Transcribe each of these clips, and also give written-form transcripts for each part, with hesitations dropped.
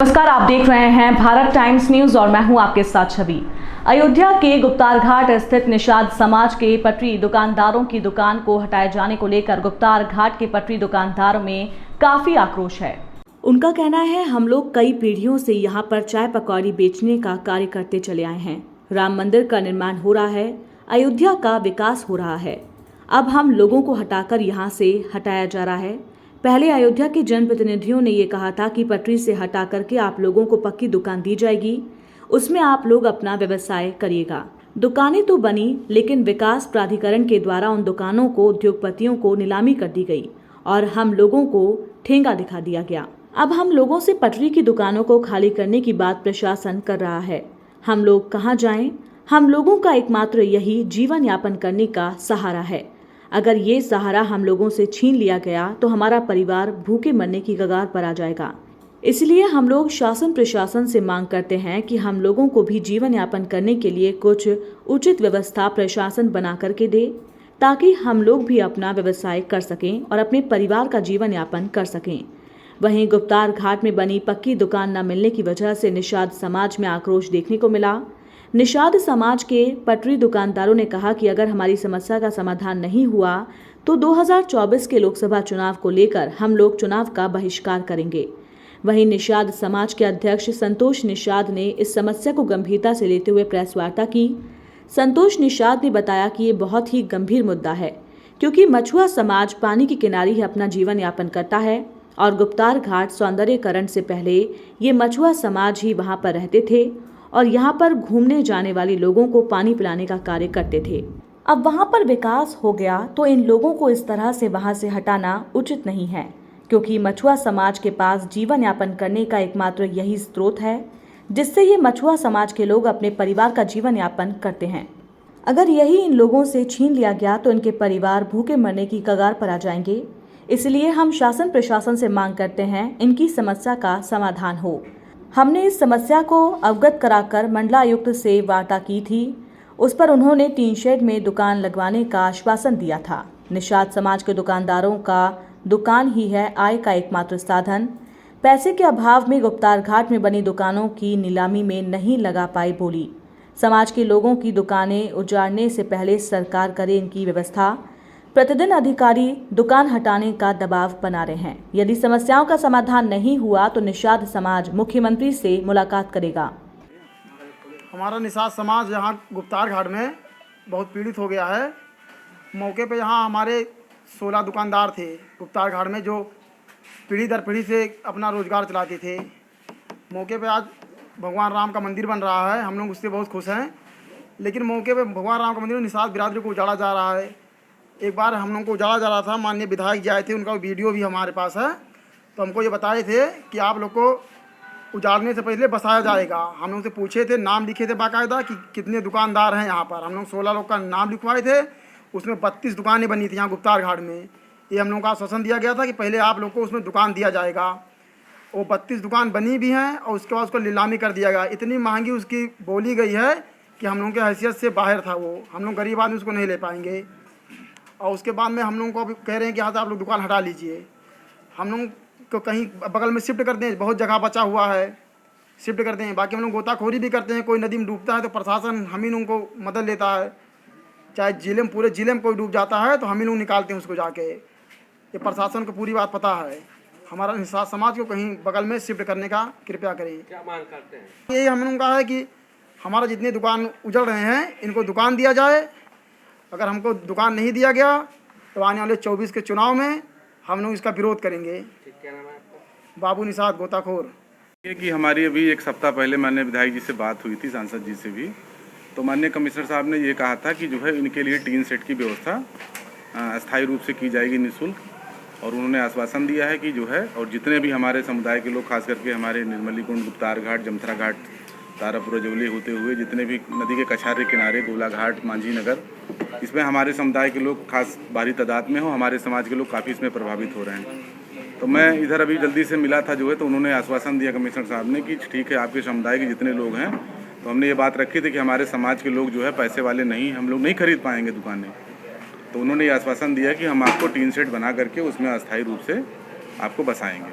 नमस्कार, आप देख रहे हैं भारत टाइम्स न्यूज और मैं हूं आपके साथ छवि। अयोध्या के गुप्तार घाट स्थित निषाद समाज के पटरी दुकानदारों की दुकान को हटाए जाने को लेकर गुप्तार घाट के पटरी दुकानदारों में काफी आक्रोश है। उनका कहना है, हम लोग कई पीढ़ियों से यहाँ पर चाय पकौड़ी बेचने का कार्य करते चले आए हैं। राम मंदिर का निर्माण हो रहा है, अयोध्या का विकास हो रहा है। अब हम लोगों को हटाकर यहाँ से हटाया जा रहा है। पहले अयोध्या के जनप्रतिनिधियों ने ये कहा था कि पटरी से हटा करके आप लोगों को पक्की दुकान दी जाएगी, उसमें आप लोग अपना व्यवसाय करिएगा। दुकानें तो बनी, लेकिन विकास प्राधिकरण के द्वारा उन दुकानों को उद्योगपतियों को नीलामी कर दी गई और हम लोगों को ठेंगा दिखा दिया गया। अब हम लोगों से पटरी की दुकानों को खाली करने की बात प्रशासन कर रहा है। हम लोग कहाँ जाएं? हम लोगों का एकमात्र यही जीवन यापन करने का सहारा है। अगर ये सहारा हम लोगों से छीन लिया गया तो हमारा परिवार भूखे मरने की कगार पर आ जाएगा। इसलिए हम लोग शासन प्रशासन से मांग करते हैं कि हम लोगों को भी जीवन यापन करने के लिए कुछ उचित व्यवस्था प्रशासन बना करके दे, ताकि हम लोग भी अपना व्यवसाय कर सकें और अपने परिवार का जीवन यापन कर सकें। वहीं गुप्तार घाट में बनी पक्की दुकान न मिलने की वजह से निषाद समाज में आक्रोश देखने को मिला। निषाद समाज के पटरी दुकानदारों ने कहा कि अगर हमारी समस्या का समाधान नहीं हुआ तो 2024 के लोकसभा चुनाव को लेकर हम लोग चुनाव का बहिष्कार करेंगे। वहीं निषाद समाज के अध्यक्ष संतोष निषाद ने इस समस्या को गंभीरता से लेते हुए प्रेस वार्ता की। संतोष निषाद ने बताया कि ये बहुत ही गंभीर मुद्दा है, क्योंकि मछुआ समाज पानी के किनारे ही अपना जीवन यापन करता है और गुप्तार घाट सौंदर्यीकरण से पहले ये मछुआ समाज ही वहां पर रहते थे और यहाँ पर घूमने जाने वाले लोगों को पानी पिलाने का कार्य करते थे। अब वहाँ पर विकास हो गया तो इन लोगों को इस तरह से वहाँ से हटाना उचित नहीं है, क्योंकि मछुआ समाज के पास जीवन यापन करने का एकमात्र यही स्रोत है, जिससे ये मछुआ समाज के लोग अपने परिवार का जीवन यापन करते हैं। अगर यही इन लोगों से छीन लिया गया तो इनके परिवार भूखे मरने की कगार पर आ जाएंगे। इसलिए हम शासन प्रशासन से मांग करते हैं इनकी समस्या का समाधान हो। हमने इस समस्या को अवगत कराकर मंडलायुक्त से वार्ता की थी। उस पर उन्होंने टीन शेड में दुकान लगवाने का आश्वासन दिया था। निषाद समाज के दुकानदारों का दुकान ही है आय का एकमात्र साधन। पैसे के अभाव में गुप्तार घाट में बनी दुकानों की नीलामी में नहीं लगा पाई बोली। समाज के लोगों की दुकानें उजाड़ने से पहले सरकार करे इनकी व्यवस्था। प्रतिदिन अधिकारी दुकान हटाने का दबाव बना रहे हैं। यदि समस्याओं का समाधान नहीं हुआ तो निषाद समाज मुख्यमंत्री से मुलाकात करेगा। हमारा निषाद समाज यहाँ गुप्तार घाट में बहुत पीड़ित हो गया है। मौके पे यहाँ हमारे 16 दुकानदार थे गुप्तार घाट में, जो पीढ़ी दर पीढ़ी से अपना रोजगार चलाते थे। मौके पे आज भगवान राम का मंदिर बन रहा है, हम लोग उससे बहुत खुश हैं। लेकिन मौके पे भगवान राम का मंदिर निषाद बिरादरी को उजाड़ा जा रहा है। एक बार हम लोग को उजाड़ा जा रहा था, माननीय विधायक जी आए थे, उनका वीडियो भी हमारे पास है। तो हमको ये बताए थे कि आप लोग को उजाड़ने से पहले बसाया जाएगा। हम लोग से पूछे थे, नाम लिखे थे बाकायदा कि कितने दुकानदार हैं यहाँ पर। हम लोग 16 लोग का नाम लिखवाए थे, उसमें 32 दुकानें बनी थी यहाँ गुप्तार घाट में। ये हम लोग का आश्वासन दिया गया था कि पहले आप लोग को उसमें दुकान दिया जाएगा। वो 32 दुकान बनी भी हैं और उसके बाद उसको नीलामी कर दिया गया। इतनी महंगी उसकी बोली गई है कि हम लोगों की हैसियत से बाहर था वो। हम लोग गरीब आदमी उसको नहीं ले पाएंगे। और उसके बाद में हम लोगों को अभी कह रहे हैं कि यहाँ से आप लोग दुकान हटा लीजिए। हम लोग को कहीं बगल में शिफ्ट करते हैं, बहुत जगह बचा हुआ है, शिफ्ट करते हैं। बाकी हम लोग गोताखोरी भी करते हैं। कोई नदी में डूबता है तो प्रशासन हम ही लोगों को मदद लेता है। चाहे जिले में, पूरे ज़िले में कोई डूब जाता है तो हम ही लोग निकालते हैं उसको जाके। ये प्रशासन को पूरी बात पता है। हमारा निषाद समाज को कहीं बगल में शिफ्ट करने का कृपया करें। क्या मांग करते हैं? यही हम लोगों का है कि हमारा जितने दुकान उजड़ रहे हैं इनको दुकान दिया जाए। अगर हमको दुकान नहीं दिया गया तो आने वाले 24 के चुनाव में हम लोग इसका विरोध करेंगे। क्या नाम है आपका? बाबू निषाद गोताखोर। ये कि हमारी अभी एक सप्ताह पहले माननीय विधायक जी से बात हुई थी, सांसद जी से भी। तो माननीय कमिश्नर साहब ने ये कहा था कि जो है इनके लिए टीन सेट की व्यवस्था अस्थायी रूप से की जाएगी निःशुल्क। और उन्होंने आश्वासन दिया है कि जो है, और जितने भी हमारे समुदाय के लोग, खास करके हमारे निर्मली कुंड, गुप्तार घाट, जमथरा घाट, तारापुर, जवली होते हुए जितने भी नदी के कछारे किनारे, गोला घाट, मांझी नगर, इसमें हमारे समुदाय के लोग खास भारी तादाद में हो, हमारे समाज के लोग काफ़ी इसमें प्रभावित हो रहे हैं। तो मैं इधर अभी जल्दी से मिला था जो है, तो उन्होंने आश्वासन दिया कमिश्नर साहब ने कि ठीक है, आपके समुदाय के जितने लोग हैं, तो हमने ये बात रखी थी कि हमारे समाज के लोग जो है पैसे वाले नहीं, हम लोग नहीं खरीद पाएंगे दुकानें। तो उन्होंने ये आश्वासन दिया कि हम आपको टीन सेट बना करके उसमें अस्थायी रूप से आपको बसाएंगे।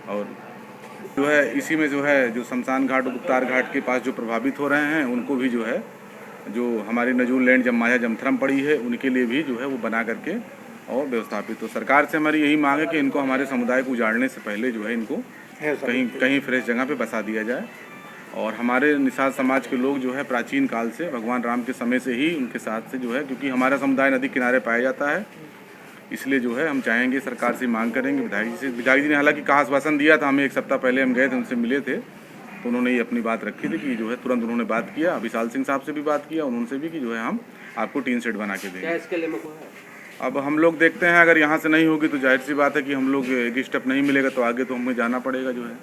और जो है इसी में जो है जो शमशान घाट और गुप्तार घाट के पास जो प्रभावित हो रहे हैं उनको भी जो है जो हमारी नजूल लैंड जममाया जमथरम पड़ी है उनके लिए भी जो है वो बना करके और व्यवस्थापित। तो सरकार से हमारी यही मांग है कि इनको हमारे समुदाय को उजाड़ने से पहले जो है इनको कहीं फ्रेश जगह पे बसा दिया जाए। और हमारे निषाद समाज के लोग जो है प्राचीन काल से भगवान राम के समय से ही उनके साथ से जो है, क्योंकि हमारा समुदाय नदी किनारे पाया जाता है, इसलिए जो है हम चाहेंगे सरकार से मांग करेंगे विधायक जी से। विधायक जी ने हालांकि कहा आश्वासन दिया था, हमें 1 सप्ताह पहले हम गए थे, उनसे मिले थे, तो उन्होंने ये अपनी बात रखी थी कि जो है तुरंत उन्होंने बात किया, विशाल सिंह साहब से भी बात किया, उनसे भी कि जो है हम आपको टीन सेट बना के क्या देंगे। इसके लिए मुझको है? अब हम लोग देखते हैं, अगर यहाँ से नहीं होगी तो जाहिर सी बात है कि हम लोग एक स्टेप नहीं मिलेगा तो आगे तो हमें जाना पड़ेगा जो है।